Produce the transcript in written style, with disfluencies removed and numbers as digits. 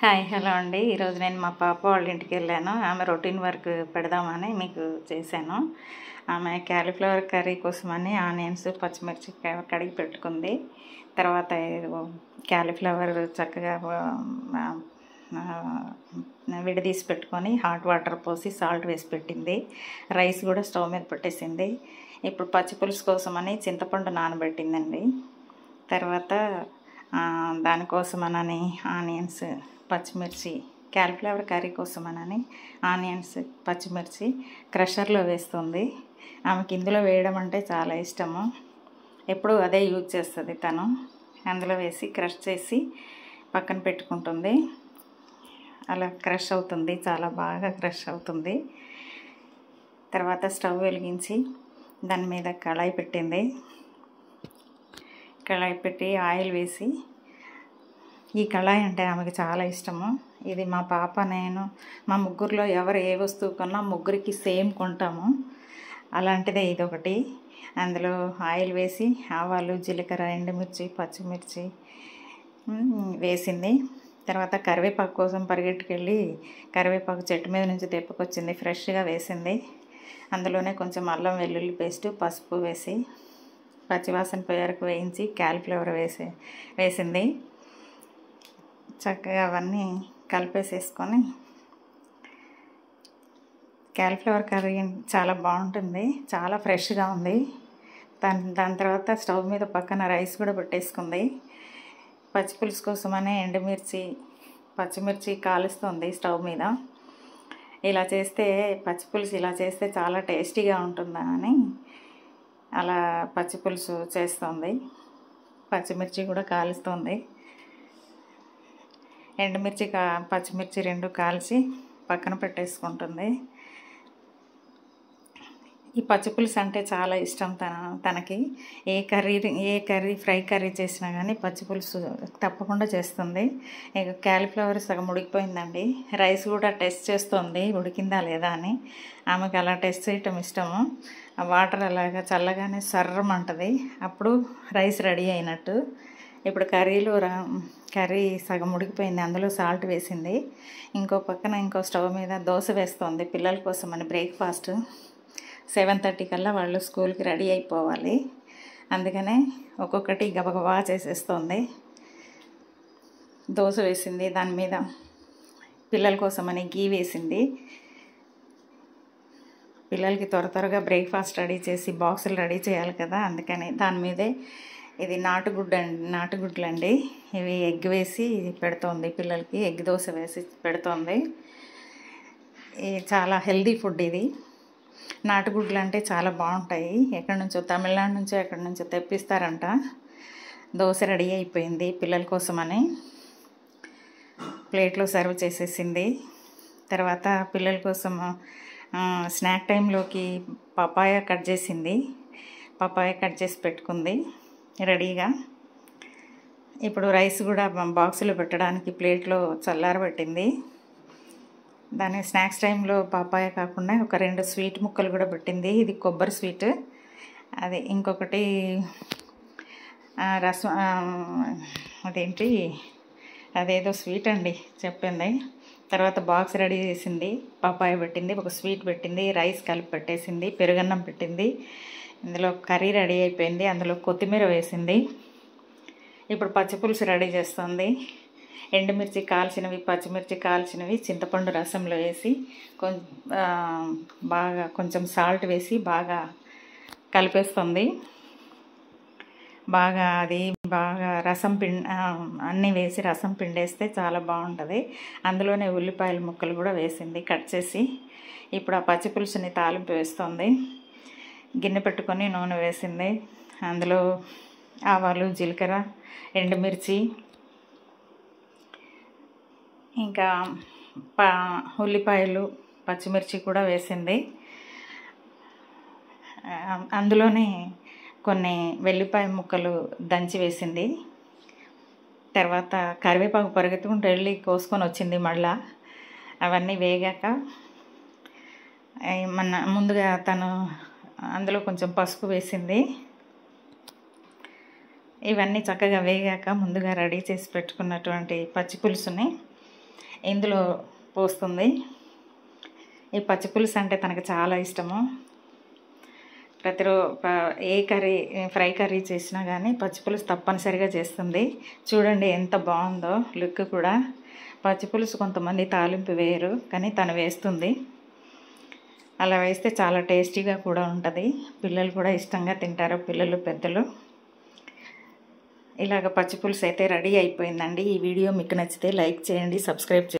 Hi hello అండి. ఈరోజు నేను మా పాప వాళ్ళ ఇంటికి వెళ్ళాను. ఆమె రొటీన్ వర్క్ పెడదామని మీకు చేశాను. ఆమె క్యాలీఫ్లవర్ కర్రీ కోసమని ఆనియన్స్ పచ్చిమిర్చి కడిగి పెట్టుకుంది. తర్వాత క్యాలీఫ్లవర్ చక్కగా విడదీసి పెట్టుకొని హాట్ వాటర్ పోసి సాల్ట్ వేసి పెట్టింది. రైస్ కూడా స్టవ్ మీద పెట్టేసింది. ఇప్పుడు పచ్చి పులుసు కోసమని చింతపండు నానబెట్టిందండి. తర్వాత దానికోసమనని ఆనియన్స్ పచ్చిమిర్చి క్యాలీఫ్లవర్ కర్రీ కోసమనని ఆనియన్స్ పచ్చిమిర్చి క్రషర్లో వేస్తుంది. ఆమెకి ఇందులో వేయడం అంటే చాలా ఇష్టము. ఎప్పుడు అదే యూజ్ చేస్తుంది తను. అందులో వేసి క్రష్ చేసి పక్కన పెట్టుకుంటుంది. అలా క్రష్ అవుతుంది, చాలా బాగా క్రష్ అవుతుంది. తర్వాత స్టవ్ వెలిగించి దాని మీద కళాయి పెట్టింది. కళాయి పెట్టి ఆయిల్ వేసి, ఈ కళాయి అంటే ఆమెకి చాలా ఇష్టము. ఇది మా పాప నేను మా ముగ్గురులో ఎవరు ఏ వస్తువు కొన్నా ముగ్గురికి సేమ్ కొంటాము. అలాంటిదే ఇదొకటి. అందులో ఆయిల్ వేసి ఆవాలు జీలకర్ర ఎండుమిర్చి పచ్చిమిర్చి వేసింది. తర్వాత కరివేపాకు కోసం పరిగెట్టుకెళ్ళి కరివేపాకు చెట్టు మీద నుంచి తెప్పుకొచ్చింది, ఫ్రెష్గా వేసింది. అందులోనే కొంచెం అల్లం వెల్లుల్లి పేస్టు పసుపు వేసి పచ్చివాసన పోయేరకు వేయించి క్యాలీఫ్లవర్ వేసింది. చక్కగా అవన్నీ కలిపేసేసుకొని క్యాలీఫ్లవర్ కర్రీ చాలా బాగుంటుంది, చాలా ఫ్రెష్గా ఉంది. దాని తర్వాత స్టవ్ మీద పక్కన రైస్ కూడా పెట్టేసుకుంది. పచ్చిపులుసు కోసమనే ఎండుమిర్చి పచ్చిమిర్చి కాలుస్తుంది స్టవ్ మీద. ఇలా చేస్తే పచ్చిపులుసు ఇలా చేస్తే చాలా టేస్టీగా ఉంటుందని అలా పచ్చిపులుసు చేస్తుంది. పచ్చిమిర్చి కూడా కాలుస్తుంది. ఎండుమిర్చి పచ్చిమిర్చి రెండు కాల్చి పక్కన పెట్టేసుకుంటుంది. ఈ పచ్చిపులుసు అంటే చాలా ఇష్టం తనకి. ఏ కర్రీ ఫ్రై కర్రీ చేసినా కానీ పచ్చిపులుసు తప్పకుండా చేస్తుంది. ఇక క్యాలీఫ్లవర్ సగం ఉడికిపోయిందండి. రైస్ కూడా టెస్ట్ చేస్తుంది ఉడికిందా లేదా అని. ఆమెకు అలా టెస్ట్ చేయటం ఇష్టము. ఆ వాటర్ అలాగా చల్లగానే సర్రమంటది, అప్పుడు రైస్ రెడీ అయినట్టు. ఇప్పుడు కర్రీ సగం ఉడికిపోయింది, అందులో సాల్ట్ వేసింది. ఇంకో పక్కన ఇంకో స్టవ్ మీద దోశ వేస్తుంది పిల్లల కోసం అని. బ్రేక్ఫాస్ట్ 7:30 కల్లా వాళ్ళు స్కూల్కి రెడీ అయిపోవాలి. అందుకనే ఒక్కొక్కటి గబగబా చేసేస్తుంది. దోశ వేసింది, దాని మీద పిల్లల కోసమని గీ వేసింది. పిల్లలకి త్వరగా బ్రేక్ఫాస్ట్ రెడీ చేసి బాక్సులు రెడీ చేయాలి కదా, అందుకని దాని మీదే ఇది నాటుగుడ్లండి. ఇవి ఎగ్ వేసి పెడుతోంది పిల్లలకి. ఎగ్ దోశ వేసి పెడుతోంది. ఇది చాలా హెల్దీ ఫుడ్. ఇది నాటుగుడ్లు అంటే చాలా బాగుంటాయి. ఎక్కడి నుంచో తమిళనాడు నుంచో ఎక్కడి నుంచో తెప్పిస్తారంట. దోశ రెడీ అయిపోయింది పిల్లల కోసమని. ప్లేట్లో సర్వ్ చేసేసింది. తర్వాత పిల్లల కోసం స్నాక్ టైంలోకి పపాయ కట్ చేసింది. పపాయ కట్ చేసి పెట్టుకుంది రెడీగా. ఇప్పుడు రైస్ కూడా బాక్సులో పెట్టడానికి ప్లేట్లో చల్లారబెట్టింది. దాని స్నాక్స్ టైంలో పపాయ కాకుండా ఒక 2 స్వీట్ ముక్కలు కూడా పెట్టింది. ఇది కొబ్బరి స్వీట్, అది ఇంకొకటి రసం, అదేదో స్వీట్ అండి చెప్పింది. తర్వాత బాక్స్ రెడీ చేసింది, పపాయ పెట్టింది, ఒక స్వీట్ పెట్టింది, రైస్ కలిపి పెట్టేసింది, పెరుగన్నం పెట్టింది. ఇందులో కర్రీ రెడీ అయిపోయింది, అందులో కొత్తిమీర వేసింది. ఇప్పుడు పచ్చిపులుసు రెడీ చేస్తుంది. ఎండుమిర్చి కాల్చినవి పచ్చిమిర్చి కాల్చినవి చింతపండు రసంలో వేసి బాగా కొంచెం సాల్ట్ వేసి బాగా కలిపేస్తుంది. అది బాగా అన్నీ వేసి రసం పిండేస్తే చాలా బాగుంటుంది. అందులోనే ఉల్లిపాయల ముక్కలు కూడా వేసింది కట్ చేసి. ఇప్పుడు ఆ పచ్చిపులుసుని తాలింపు వేస్తుంది. గిన్నె పెట్టుకొని నూనె వేసింది. అందులో ఆవాలు జీలకర్ర ఎండుమిర్చి ఇంకా ఉల్లిపాయలు పచ్చిమిర్చి కూడా వేసింది. అందులోనే కొన్ని వెల్లిపాయ ముక్కలు దంచి వేసింది. తర్వాత కరివేపాకు పరిగెత్తుకుంటూ వెళ్ళి కోసుకొని వచ్చింది మళ్ళా. అవన్నీ వేగాక ముందుగా తను అందులో కొంచెం పసుపు వేసింది. ఇవన్నీ చక్కగా వేగాక ముందుగా రెడీ చేసి పెట్టుకున్నటువంటి పచ్చి పులుసుని ఇందులో పోస్తుంది. ఈ పచ్చి పులుసు అంటే తనకు చాలా ఇష్టము. ఏ కర్రీ ఫ్రై కర్రీ చేసినా కానీ పచ్చి పులుసు తప్పనిసరిగా చేస్తుంది. చూడండి ఎంత బాగుందో లుక్ కూడా. పచ్చి పులుసు కొంతమంది తాలింపు వేయరు, కానీ తను వేస్తుంది. అలా వేస్తే చాలా టేస్టీగా కూడా ఉంటుంది. పిల్లలు కూడా ఇష్టంగా తింటారు, పిల్లలు పెద్దలు. ఇలాగ పచ్చి పులుసు అయితే రెడీ అయిపోయిందండి. ఈ వీడియో మీకు నచ్చితే లైక్ చేయండి, సబ్స్క్రైబ్ చేయండి.